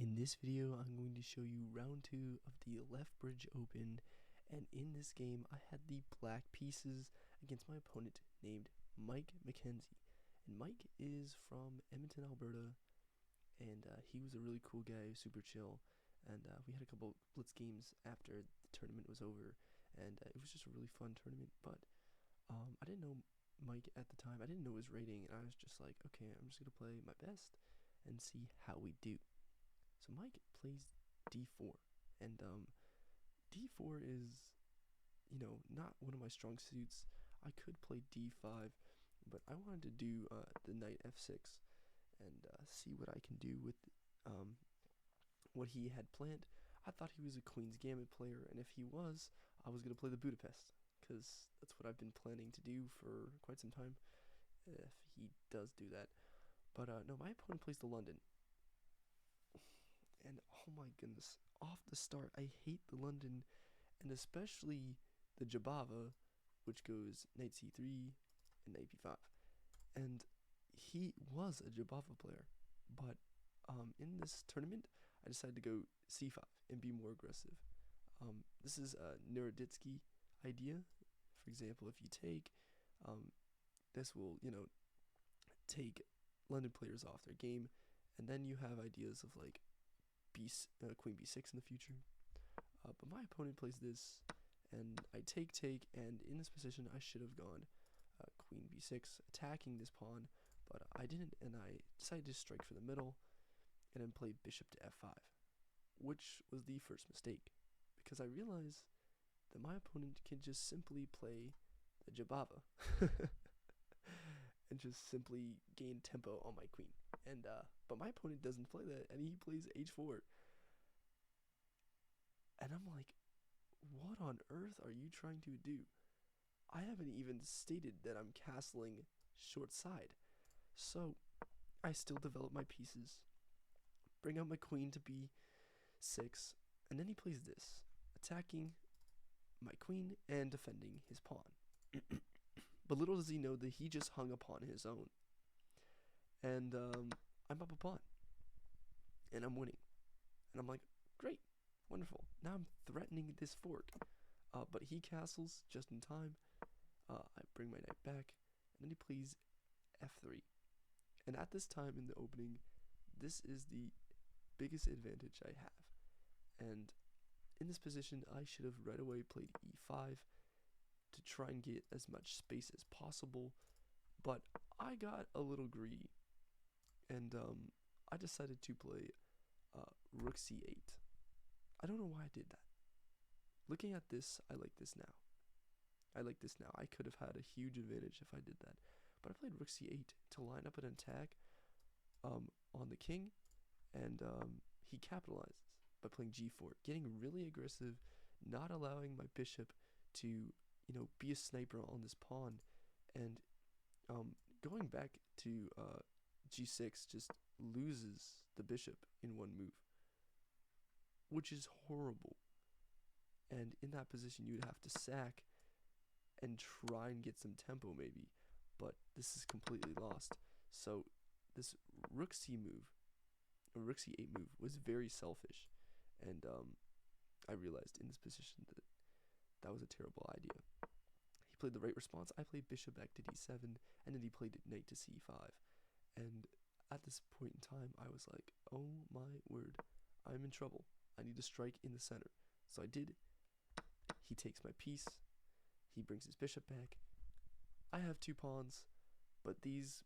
In this video, I'm going to show you round 2 of the Lethbridge Open, and in this game, I had the black pieces against my opponent named Mike McKenzie. And Mike is from Edmonton, Alberta, and he was a really cool guy, super chill, and we had a couple blitz games after the tournament was over, and it was just a really fun tournament. But I didn't know Mike at the time. I didn't know his rating, and I was just like, okay, I'm just going to play my best and see how we do. So Mike plays d4, and d4 is, not one of my strong suits. I could play d5, but I wanted to do the knight f6 and see what I can do with what he had planned. I thought he was a Queen's Gambit player, and if he was, I was going to play the Budapest, because that's what I've been planning to do for quite some time, if he does do that. But no, my opponent plays the London. And oh my goodness, off the start, I hate the London, and especially the Jabava, which goes knight c3 and knight b5. And he was a Jabava player, but in this tournament, I decided to go c5 and be more aggressive. This is a Neuroditsky idea. For example, if you take, this will, take London players off their game, and then you have ideas of like Queen b6 in the future. But my opponent plays this, and I take, and in this position I should have gone Queen b6, attacking this pawn, but I didn't, and I decided to strike for the middle, and then play bishop to f5, which was the first mistake, because I realized that my opponent can just simply play the Jabava, and just simply gain tempo on my queen. And but my opponent doesn't play that, and he plays h4. And I'm like, what on earth are you trying to do? I haven't even stated that I'm castling short side. So I still develop my pieces, bring out my queen to b6, and then he plays this, attacking my queen and defending his pawn. But little does he know that he just hung a pawn his own. And I'm up a pawn, and I'm winning, and I'm like, great, wonderful. Now I'm threatening this fork, but he castles just in time. I bring my knight back, and then he plays f3. And at this time in the opening, this is the biggest advantage I have. And in this position, I should have right away played e5 to try and get as much space as possible, but I got a little greedy, and I decided to play rook c8. I don't know why I did that. Looking at this, I like this now. I could have had a huge advantage if I did that, but I played rook c8 to line up an attack on the king, and he capitalizes by playing g4, getting really aggressive, not allowing my bishop to be a sniper on this pawn, and going back to g6 just loses the bishop in one move, which is horrible. And in that position, you'd have to sack and try and get some tempo maybe, but this is completely lost. So this rook c move, or rook c8 move, was very selfish, and I realized in this position that that was a terrible idea. He played the right response. I played bishop back to d7, and then he played knight to c5. And at this point in time, I was like, oh my word, I'm in trouble. I need to strike in the center. So I did. He takes my piece. He brings his bishop back. I have 2 pawns, but these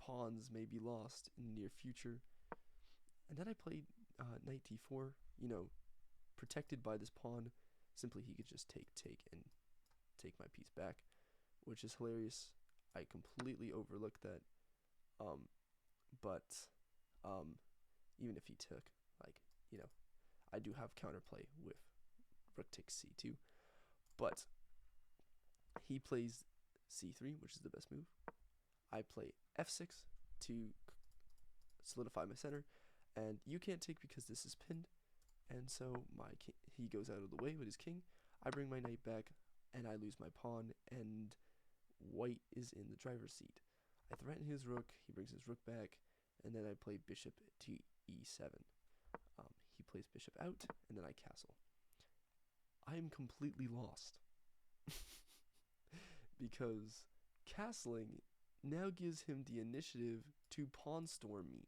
pawns may be lost in the near future. And then I played knight d4, protected by this pawn. Simply he could just take and take my piece back, which is hilarious. I completely overlooked that. But even if he took, I do have counterplay with rook takes c2, but he plays c3, which is the best move. I play f6 to solidify my center, and you can't take because this is pinned, and so my king, he goes out of the way with his king. I bring my knight back, and I lose my pawn, and white is in the driver's seat. I threaten his rook, he brings his rook back, and then I play bishop to e7. place bishop out, and then I castle. I am completely lost. Because castling now gives him the initiative to pawn storm me.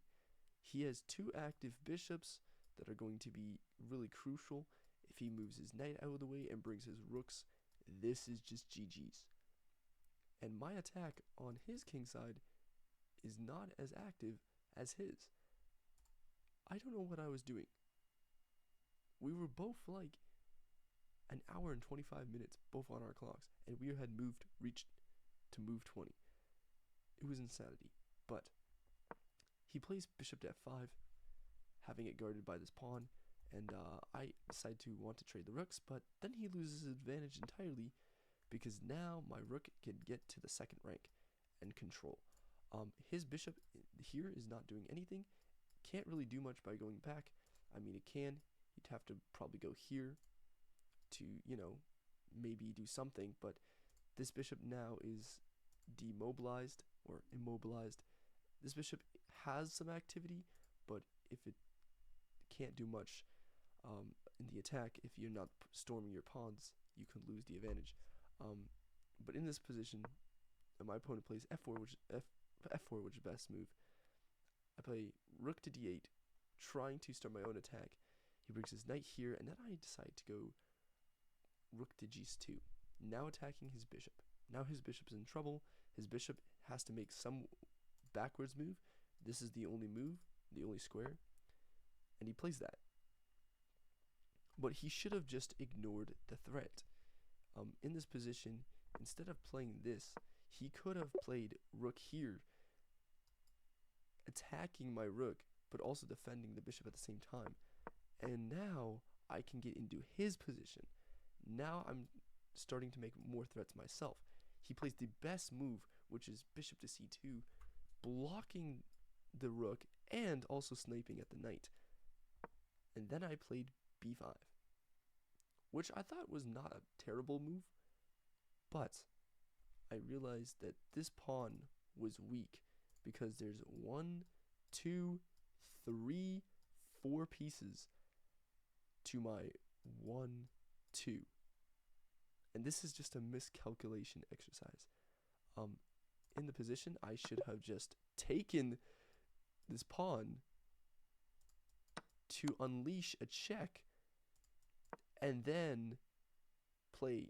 He has 2 active bishops that are going to be really crucial. If he moves his knight out of the way and brings his rooks, this is just GG's. And my attack on his king side is not as active as his. I don't know what I was doing. We were both like an hour and 25 minutes, both on our clocks, and we had reached to move 20. It was insanity. But he plays bishop to f5, having it guarded by this pawn, and I decide to want to trade the rooks, but then he loses his advantage entirely because now my rook can get to the 2nd rank and control. His bishop here is not doing anything, can't really do much by going back. I mean, it can. You'd have to probably go here to, maybe do something, but this bishop now is demobilized or immobilized. This bishop has some activity, but if it can't do much in the attack, if you're not storming your pawns, you can lose the advantage. But in this position, my opponent plays f4, which is best move. I play rook to d8, trying to start my own attack. He brings his knight here, and then I decide to go rook to g2, now attacking his bishop. Now his bishop's in trouble. His bishop has to make some backwards move. This is the only move, the only square, and he plays that. But he should have just ignored the threat. In this position, instead of playing this, he could have played rook here, attacking my rook, but also defending the bishop at the same time. And now I can get into his position. Now I'm starting to make more threats myself. He plays the best move, which is bishop to c2, blocking the rook and also sniping at the knight. And then I played b5, which I thought was not a terrible move, but I realized that this pawn was weak because there's 1, 2, 3, 4 pieces to my 1, 2. And this is just a miscalculation exercise. In the position, I should have just taken this pawn to unleash a check and then play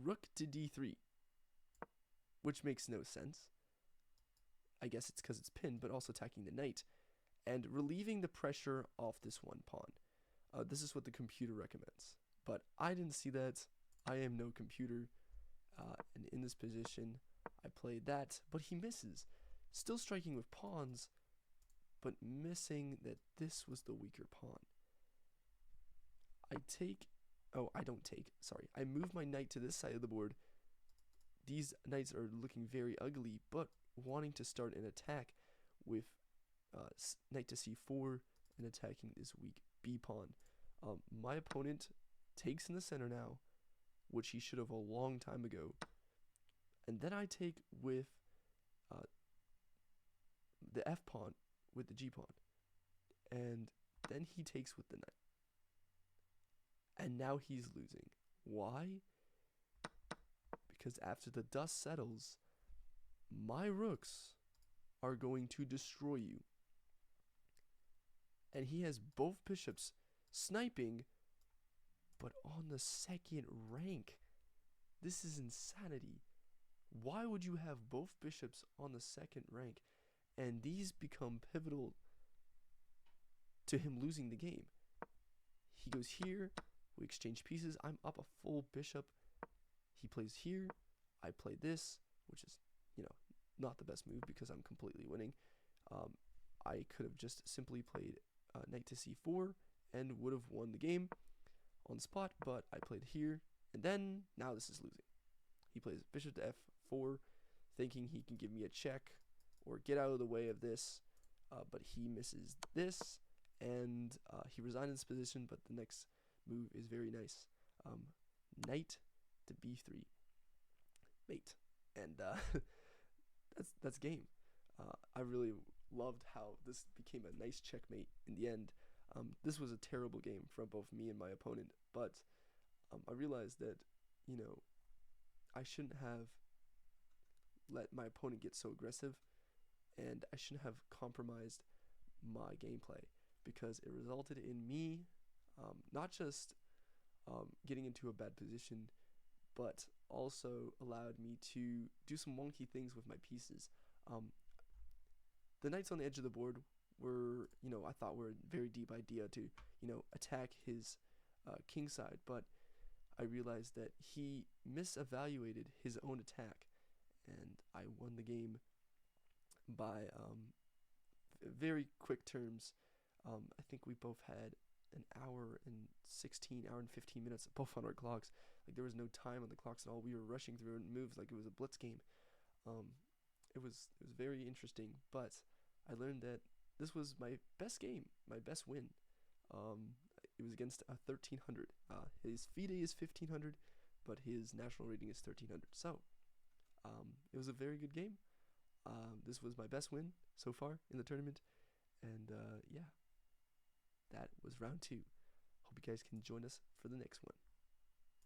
rook to d3, which makes no sense. I guess it's because it's pinned, but also attacking the knight and relieving the pressure off this one pawn. This is what the computer recommends, but I didn't see that. I am no computer, and in this position, I played that, but he misses. Still striking with pawns, but missing that this was the weaker pawn. I move my knight to this side of the board. These knights are looking very ugly, but wanting to start an attack with knight to c4 and attacking this weak b pawn. My opponent takes in the center now, which he should have a long time ago. And then I take with the f pawn with the g pawn. And then he takes with the knight. And now he's losing. Why? Because after the dust settles, my rooks are going to destroy you. And he has both bishops sniping, but on the 2nd rank. This is insanity. Why would you have both bishops on the 2nd rank? And these become pivotal to him losing the game. He goes here, we exchange pieces, I'm up a full bishop. He plays here, I play this, which is, not the best move because I'm completely winning. I could have just simply played knight to c4 and would have won the game on the spot, but I played here, and then now this is losing. He plays bishop to f4, thinking he can give me a check or get out of the way of this, but he misses this, and he resigned in this position, but the next move is very nice. Knight to b3, mate, and that's game. I really loved how this became a nice checkmate in the end. This was a terrible game from both me and my opponent, but I realized that, you know, I shouldn't have let my opponent get so aggressive, and I shouldn't have compromised my gameplay, because it resulted in me not just getting into a bad position, but also allowed me to do some wonky things with my pieces. Um, the knights on the edge of the board were, I thought were a very deep idea to, attack his king side, but I realized that he misevaluated his own attack, and I won the game by very quick terms. I think we both had an hour and 15 minutes, both on our clocks. Like, there was no time on the clocks at all. We were rushing through moves like it was a blitz game. It was very interesting, but I learned that this was my best game, my best win. It was against a 1300. His FIDE is 1500, but his national rating is 1300. So it was a very good game. This was my best win so far in the tournament, and yeah, that was round 2. Hope you guys can join us for the next one.